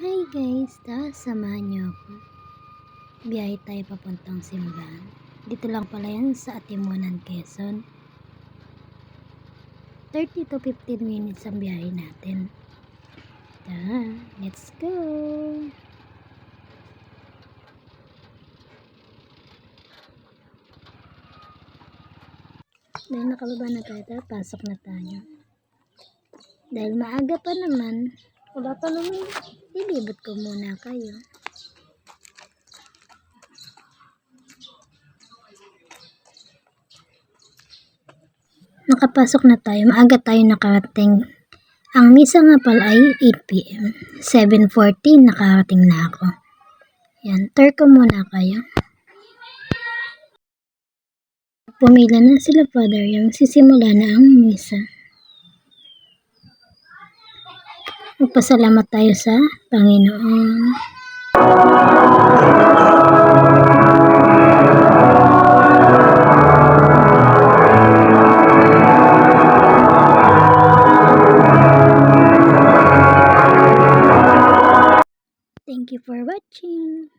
Hi guys, samahan niyo ako. Biyahe tayo papuntang simbahan. Dito lang pala yan sa Atimunan, Quezon. 30 to 15 minutes ang biyahe natin. Let's go! Dahil nakababa na tayo, pasok na tayo. Dahil maaga pa naman, wala pa naman, ilibot ko muna kayo. Nakapasok na tayo, maaga tayo nakarating. Ang misa nga pala ay 8 PM. 7:14 nakarating na ako. Yan, tour ko muna kayo. Pumila na sila, Father, yung sisimula na ang misa. Magpasalamat tayo sa Panginoon. Thank you for watching.